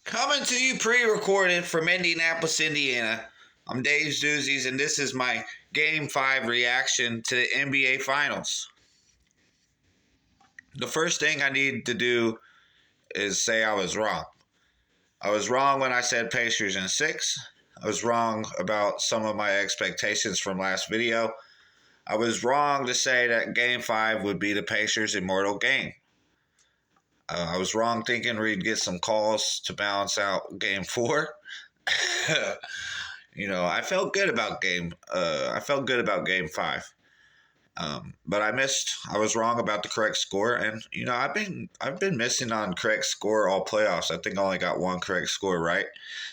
Coming to you pre-recorded from Indianapolis, Indiana. I'm Dave's Doozies, and this is my Game 5 reaction to the NBA Finals. The first thing I need to do is say I was wrong. I was wrong when I said Pacers in 6. I was wrong about some of my expectations from last video. I was wrong to say that Game 5 would be the Pacers' immortal game. I was wrong thinking we'd get some calls to balance out Game 4. I felt good about Game 5. But I was wrong about the correct score, and I've been missing on correct score all playoffs. I think I only got one correct score right.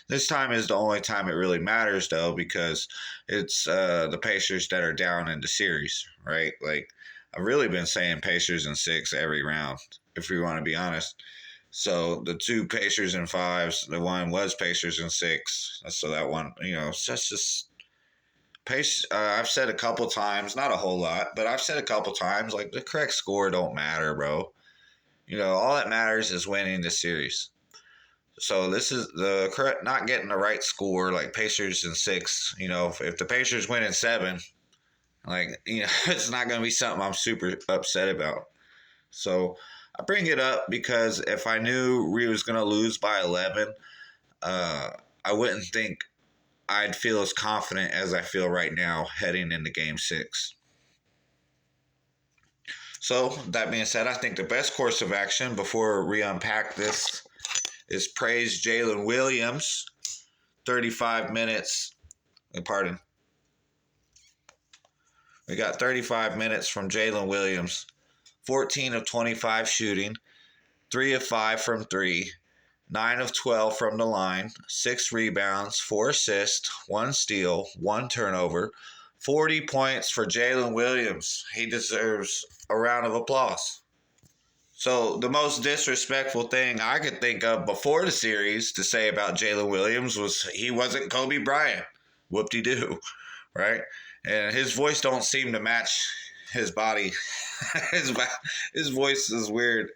This time is the only time it really matters, though, because it's the Pacers that are down in the series, right? Like, I've really been saying Pacers in 6 every round, if we want to be honest. So the two Pacers in 5s, the one was Pacers in 6. So that one, that's just Pace. I've said a couple times, not a whole lot, but I've said a couple times, like, the correct score don't matter, bro. All that matters is winning the series. So this is the correct, not getting the right score, like Pacers in 6. If the Pacers win in 7, like, it's not going to be something I'm super upset about. So I bring it up because if I knew we was going to lose by 11, I wouldn't think I'd feel as confident as I feel right now heading into Game 6. So, that being said, I think the best course of action before we unpack this is praise Jalen Williams. 35 minutes. Pardon. We got 35 minutes from Jalen Williams. 14 of 25 shooting. 3 of 5 from 3. 9 of 12 from the line. 6 rebounds. 4 assists. 1 steal. 1 turnover. 40 points for Jalen Williams. He deserves a round of applause. So the most disrespectful thing I could think of before the series to say about Jalen Williams was he wasn't Kobe Bryant. Whoop-de-doo, right? And his voice don't seem to match his body. his voice is weird.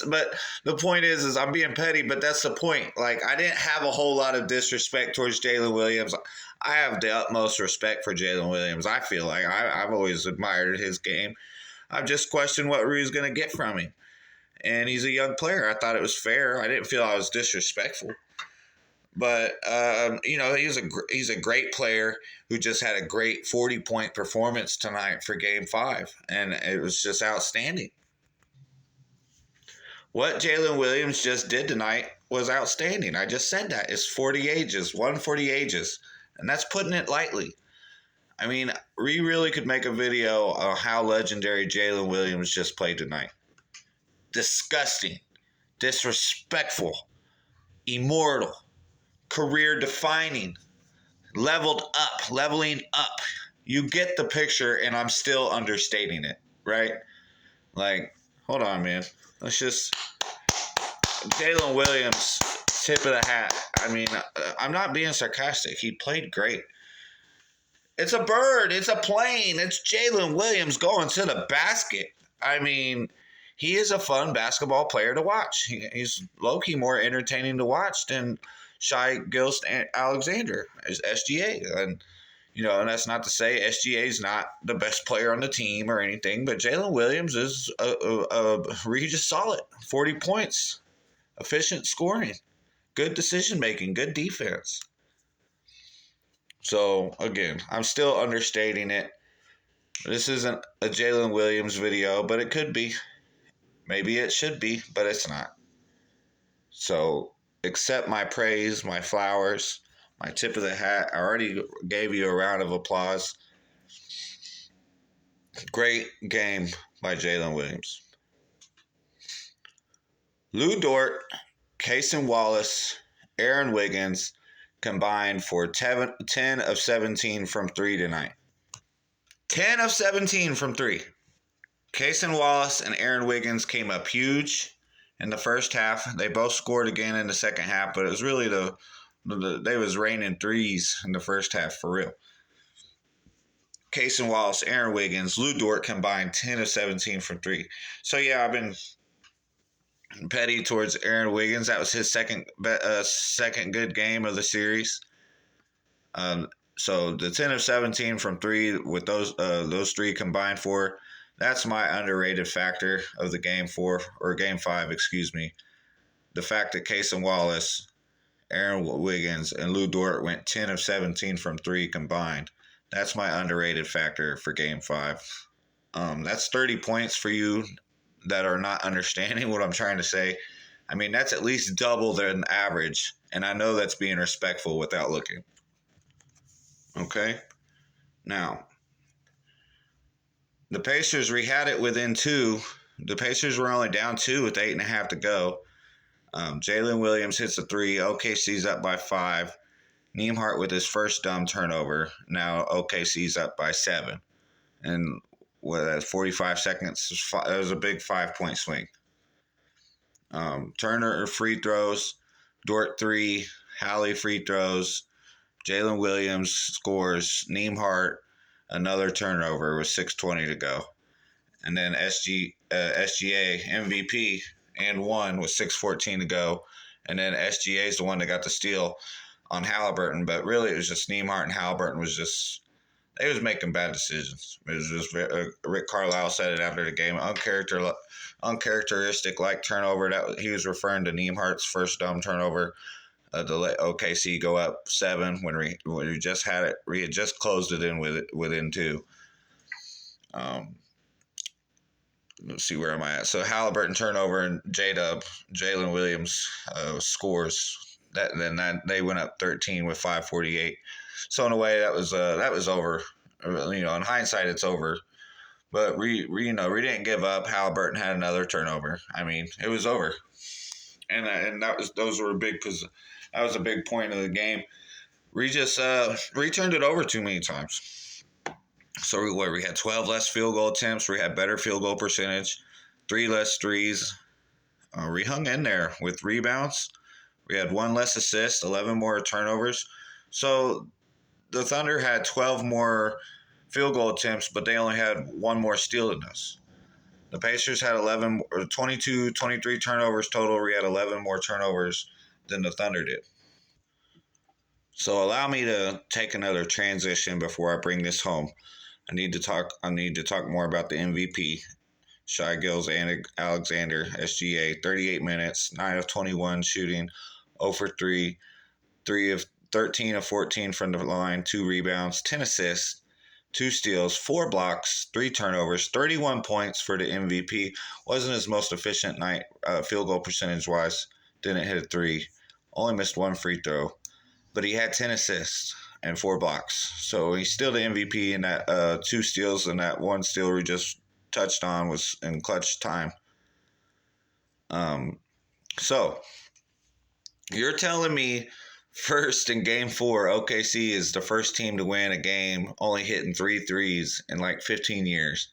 But the point is I'm being petty, but that's the point. Like, I didn't have a whole lot of disrespect towards Jalen Williams. I have the utmost respect for Jalen Williams. I feel like I've always admired his game. I've just questioned what Rue's going to get from him. And he's a young player. I thought it was fair. I didn't feel I was disrespectful. But, he's a great player who just had a great 40-point performance tonight for Game 5. And it was just outstanding. What Jalen Williams just did tonight was outstanding. I just said that. It's 40 ages, 140 ages. And that's putting it lightly. I mean, we really could make a video on how legendary Jalen Williams just played tonight. Disgusting, disrespectful, immortal, career-defining, leveling up. You get the picture, and I'm still understating it, right? Like, hold on, man. Let's just... Jalen Williams, tip of the hat. I mean, I'm not being sarcastic. He played great. It's a bird. It's a plane. It's Jalen Williams going to the basket. I mean, he is a fun basketball player to watch. He's low-key more entertaining to watch than Shai Gilgeous-Alexander, SGA. And that's not to say SGA is not the best player on the team or anything, but Jalen Williams is a Regis solid. 40 points. Efficient scoring. Good decision-making. Good defense. So, again, I'm still understating it. This isn't a Jalen Williams video, but it could be. Maybe it should be, but it's not. So, accept my praise, my flowers, my tip of the hat. I already gave you a round of applause. Great game by Jalen Williams. Lu Dort, Cason Wallace, Aaron Wiggins combined for 10 of 17 from 3 tonight. 10 of 17 from 3. Cason Wallace and Aaron Wiggins came up huge in the first half. They both scored again in the second half, but it was really they was raining threes in the first half for real. Cason Wallace, Aaron Wiggins, Lu Dort combined 10 of 17 from 3. So, yeah, I've been Petty towards Aaron Wiggins. That was his second good game of the series. So the 10 of 17 from three with those three combined for, that's my underrated factor of the game four or game five, excuse me. The fact that Cason Wallace, Aaron Wiggins, and Lou Dort went 10 of 17 from three combined. That's my underrated factor for game five. That's 30 points for you that are not understanding what I'm trying to say. I mean, that's at least double than average, and I know that's being respectful without looking. Okay? Now, the Pacers, we had it within two. The Pacers were only down two with 8.5 to go. Jalen Williams hits a three. OKC's up by 5. Nembhard with his first dumb turnover. Now OKC's up by 7. And with 45 seconds, it was a big 5-point swing. Turner free throws. Dort 3. Halley free throws. Jalen Williams scores. Nembhard, another turnover with 6:20 to go. And then SGA MVP and one with 6:14 to go. And then SGA is the one that got the steal on Halliburton. But really, it was just Nembhard and Halliburton they was making bad decisions. It was just Rick Carlisle said it after the game. Uncharacteristic like turnover. That he was referring to Nembhard's first dumb turnover. To let OKC go up 7 when we just had it. We had just closed it in within 2. Let's see, where am I at? So Halliburton turnover and Jalen Williams scores. Then they went up 13 with 5:48. So in a way, that was over. In hindsight, it's over. But we didn't give up. Halliburton had another turnover. I mean, it was over, and those were big because that was a big point of the game. We just turned it over too many times. So we had 12 less field goal attempts. We had better field goal percentage, 3 less threes. We hung in there with rebounds. We had 1 less assist, 11 more turnovers. So the Thunder had 12 more field goal attempts, but they only had 1 more steal than us. The Pacers had 23 turnovers total. We had 11 more turnovers than the Thunder did. So allow me to take another transition before I bring this home. I need to talk more about the MVP. Shai Gilgeous-Alexander, SGA, 38 minutes, 9 of 21 shooting, 0 for 3, 13 of 14 from the line, 2 rebounds, 10 assists, 2 steals, 4 blocks, 3 turnovers, 31 points for the MVP. Wasn't his most efficient night field goal percentage-wise. Didn't hit a 3. Only missed 1 free throw. But he had 10 assists and 4 blocks. So he's still the MVP in that 2 steals, and that 1 steal we just touched on was in clutch time. So you're telling me first in game 4, OKC is the first team to win a game only hitting 3 threes in like 15 years.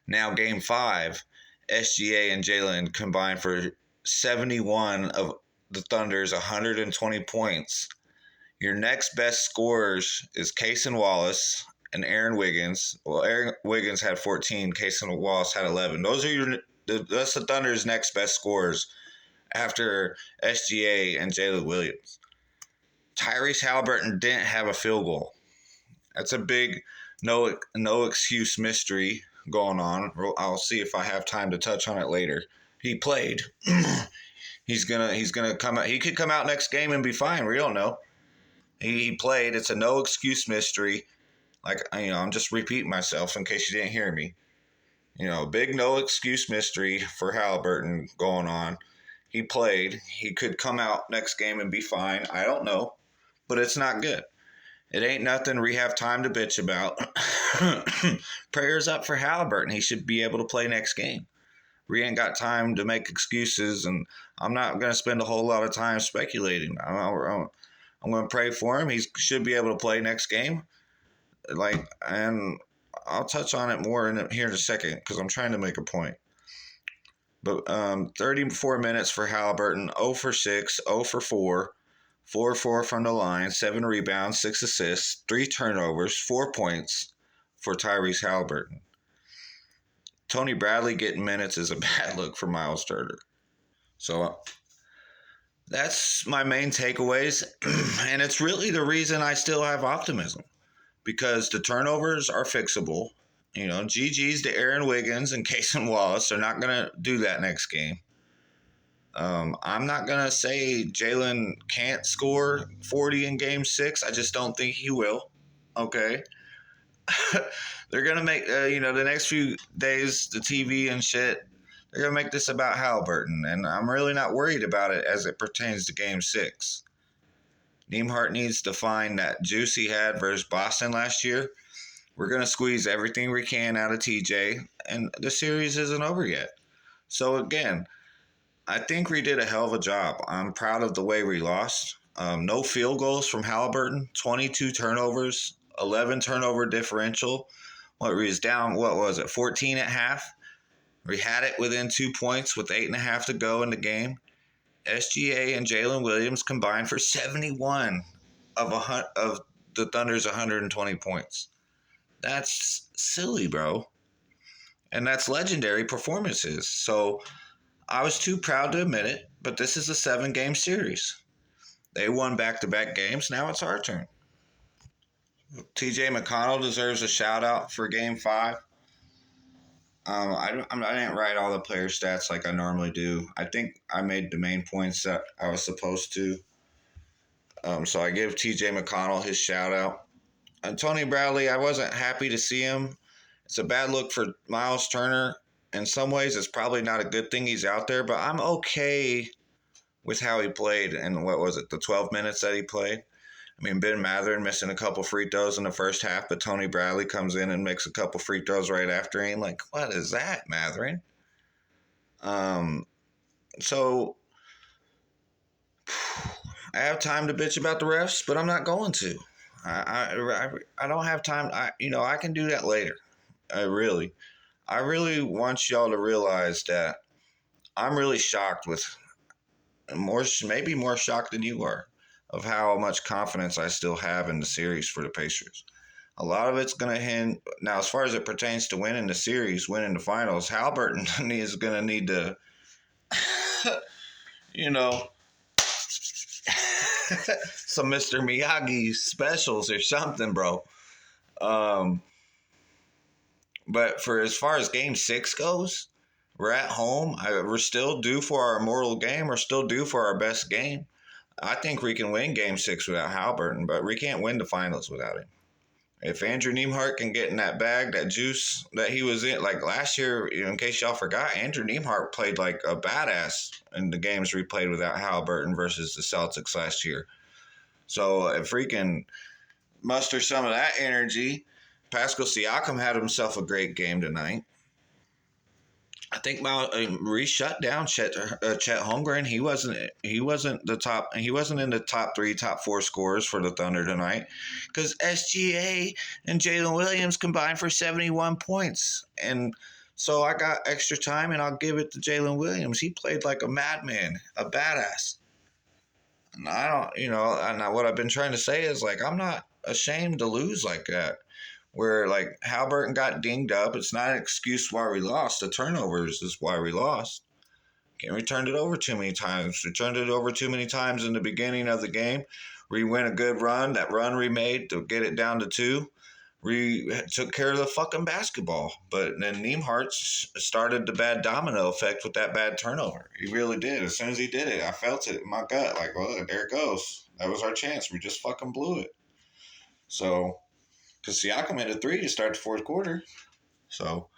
Now game 5, SGA and Jalen combined for 71 of the Thunder's 120 points. Your next best scorers is Cason Wallace and Aaron Wiggins. Well, Aaron Wiggins had 14. Cason Wallace had 11. That's the Thunder's next best scorers after SGA and Jalen Williams. Tyrese Halliburton didn't have a field goal. That's a big no excuse mystery going on. I'll see if I have time to touch on it later. He played. He's gonna come out. He could come out next game and be fine. We don't know. He played. It's a no excuse mystery. I'm just repeating myself in case you didn't hear me. Big no excuse mystery for Halliburton going on. He played. He could come out next game and be fine. I don't know, but it's not good. It ain't nothing we have time to bitch about. Prayers up for Halliburton. He should be able to play next game. We ain't got time to make excuses, and I'm not going to spend a whole lot of time speculating. I'm going to pray for him. He should be able to play next game. And I'll touch on it more here in a second because I'm trying to make a point. But 34 minutes for Halliburton, 0 for 6, 0 for 4, 4 from the line, 7 rebounds, 6 assists, 3 turnovers, 4 points for Tyrese Halliburton. Tony Bradley getting minutes is a bad look for Miles Turner. So that's my main takeaways. And it's really the reason I still have optimism because the turnovers are fixable. You know, GG's to Aaron Wiggins and Cason Wallace. They're not going to do that next game. I'm not going to say Jalen can't score 40 in game 6. I just don't think he will. Okay. They're going to make, the next few days, the TV and shit, they're going to make this about Halliburton. And I'm really not worried about it as it pertains to game 6. Nembhard needs to find that juice he had versus Boston last year. We're going to squeeze everything we can out of TJ, and the series isn't over yet. So, again, I think we did a hell of a job. I'm proud of the way we lost. No field goals from Halliburton, 22 turnovers, 11 turnover differential. We was down, 14 at half? We had it within 2 points with 8.5 to go in the game. SGA and Jalen Williams combined for 71 of the Thunder's 120 points. That's silly, bro. And that's legendary performances. So I was too proud to admit it, but this is a 7-game series. They won back-to-back games. Now it's our turn. TJ McConnell deserves a shout-out for Game 5. I didn't write all the player stats like I normally do. I think I made the main points that I was supposed to. So I give TJ McConnell his shout-out. And Tony Bradley, I wasn't happy to see him. It's a bad look for Miles Turner. In some ways, it's probably not a good thing he's out there, but I'm okay with how he played and the 12 minutes that he played. I mean, Ben Mathurin missing a couple free throws in the first half, but Tony Bradley comes in and makes a couple free throws right after him. Like, what is that, Mathurin? So I have time to bitch about the refs, but I'm not going to. I don't have time. I can do that later. I really want y'all to realize that I'm really shocked with maybe more shocked than you are of how much confidence I still have in the series for the Pacers. A lot of it's going to hinge now as far as it pertains to winning the series, winning the finals. Halliburton is going to need to, some Mr. Miyagi specials or something, bro. But for as far as Game 6 goes, we're at home. We're still due for our immortal game. We're still due for our best game. I think we can win Game 6 without Halliburton, but we can't win the finals without him. If Andrew Nembhard can get in that bag, that juice that he was in, like last year, in case y'all forgot, Andrew Nembhard played like a badass in the games we played without Halliburton versus the Celtics last year. So if we can muster some of that energy, Pascal Siakam had himself a great game tonight. I think Maurice shut down Chet Holmgren. He wasn't in the top 3, top 4 scorers for the Thunder tonight because SGA and Jalen Williams combined for 71 points. And so I got extra time, and I'll give it to Jalen Williams. He played like a madman, a badass. And what I've been trying to say is, like, I'm not ashamed to lose like that. Where, like, Halliburton got dinged up. It's not an excuse why we lost. The turnovers is why we lost. We turned it over too many times. We turned it over too many times in the beginning of the game. We went a good run. That run we made to get it down to 2. We took care of the fucking basketball. But then Nembhard started the bad domino effect with that bad turnover. He really did. As soon as he did it, I felt it in my gut. Like, well, there it goes. That was our chance. We just fucking blew it. So... because Siakam hit a 3 to start the fourth quarter. So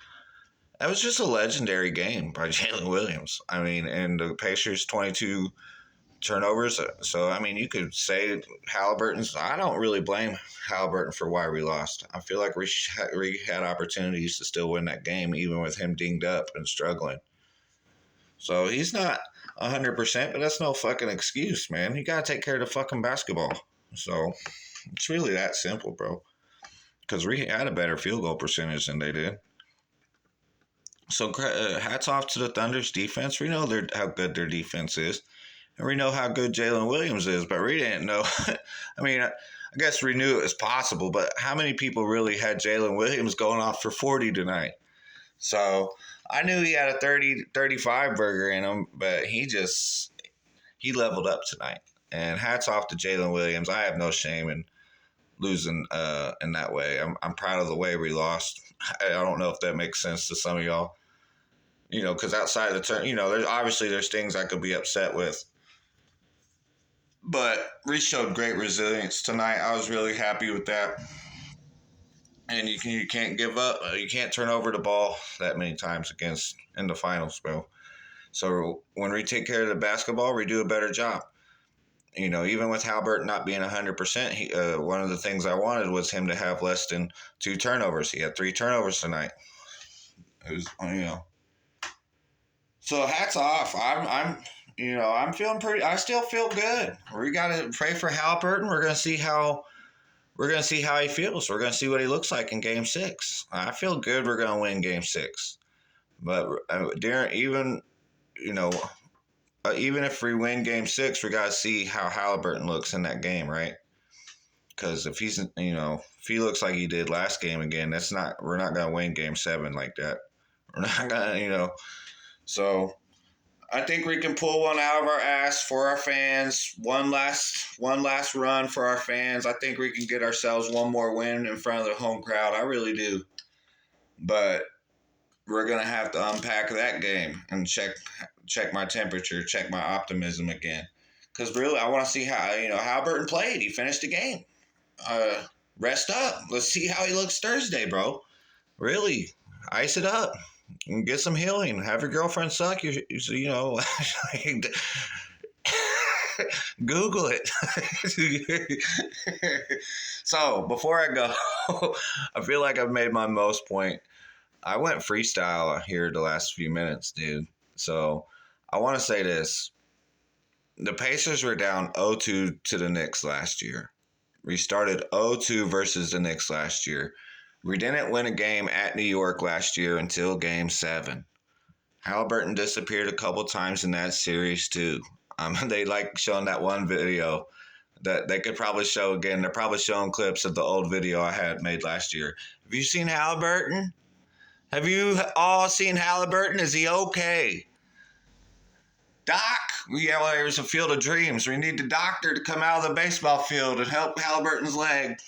that was just a legendary game by Jalen Williams. I mean, and the Pacers 22 turnovers. So, I mean, you could say Halliburton's. I don't really blame Halliburton for why we lost. I feel like we had opportunities to still win that game, even with him dinged up and struggling. So he's not 100%, but that's no fucking excuse, man. You got to take care of the fucking basketball. So it's really that simple, bro. Because we had a better field goal percentage than they did. So hats off to the Thunder's defense. We know how good their defense is. And we know how good Jalen Williams is. But we didn't know. I mean, I guess we knew it was possible. But how many people really had Jalen Williams going off for 40 tonight? So I knew he had a 30-35 burger in him, but he leveled up tonight. And hats off to Jalen Williams. I have no shame in losing in that way. I'm proud of the way we lost. I don't know if that makes sense to some of y'all. Because outside of the turn, there's things I could be upset with. But Reese showed great resilience tonight. I was really happy with that. And you can't give up. You can't turn over the ball that many times in the finals, bro. So when we take care of the basketball, we do a better job. Even with Haliburton not being 100%, one of the things I wanted was him to have less than 2 turnovers. He had 3 turnovers tonight. It was, So hats off. I'm feeling pretty. I still feel good. We got to pray for Haliburton. We're gonna see how he feels. We're gonna see what he looks like in Game 6. I feel good. We're gonna win Game 6. But even if we win Game 6, we got to see how Haliburton looks in that game, right? Because if if he looks like he did last game again, we're not going to win Game 7 like that. We're not going to, So I think we can pull one out of our ass for our fans. One last run for our fans. I think we can get ourselves one more win in front of the home crowd. I really do. But we're going to have to unpack that game and check my temperature, check my optimism again. Because really, I want to see how Burton played. He finished the game. Rest up. Let's see how he looks Thursday, bro. Really, ice it up and get some healing. Have your girlfriend suck. Google it. So before I go, I feel like I've made my most point. I went freestyle here the last few minutes, dude. So I want to say this. The Pacers were down 0-2 to the Knicks last year. We started 0-2 versus the Knicks last year. We didn't win a game at New York last year until Game 7. Haliburton disappeared a couple times in that series too. They like showing that one video that they could probably show again. They're probably showing clips of the old video I had made last year. Have you seen Haliburton? Have you all seen Haliburton? Is he okay? Doc, there's a field of dreams. We need the doctor to come out of the baseball field and help Haliburton's leg.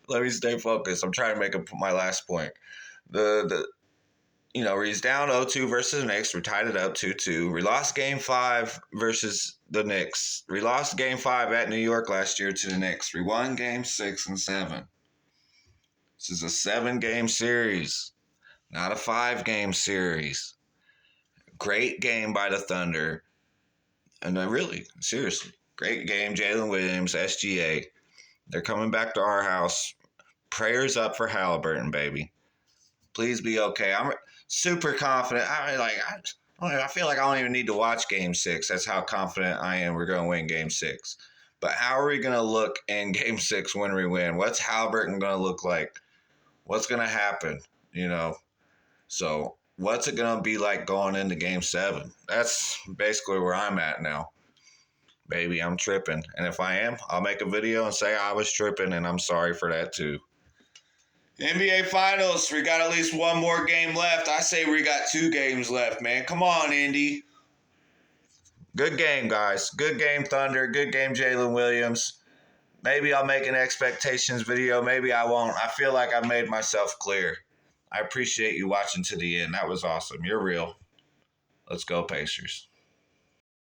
Let me stay focused. I'm trying to make my last point. He's down 0-2 versus the Knicks. We tied it up 2-2. We lost Game 5 versus the Knicks. We lost Game 5 at New York last year to the Knicks. We won Game 6 and 7. This is a 7-game series, not a 5-game series. Great game by the Thunder. And really, seriously, great game. Jalen Williams, SGA. They're coming back to our house. Prayers up for Haliburton, baby. Please be okay. I'm super confident. I feel like I don't even need to watch Game 6. That's how confident I am we're going to win Game 6. But how are we going to look in Game 6 when we win? What's Haliburton going to look like? What's going to happen? So what's it going to be like going into Game 7? That's basically where I'm at now. Baby, I'm tripping. And if I am, I'll make a video and say I was tripping, and I'm sorry for that too. NBA Finals, we got at least one more game left. I say we got 2 games left, man. Come on, Indy. Good game, guys. Good game, Thunder. Good game, Jalen Williams. Maybe I'll make an expectations video. Maybe I won't. I feel like I made myself clear. I appreciate you watching to the end. That was awesome. You're real. Let's go, Pacers.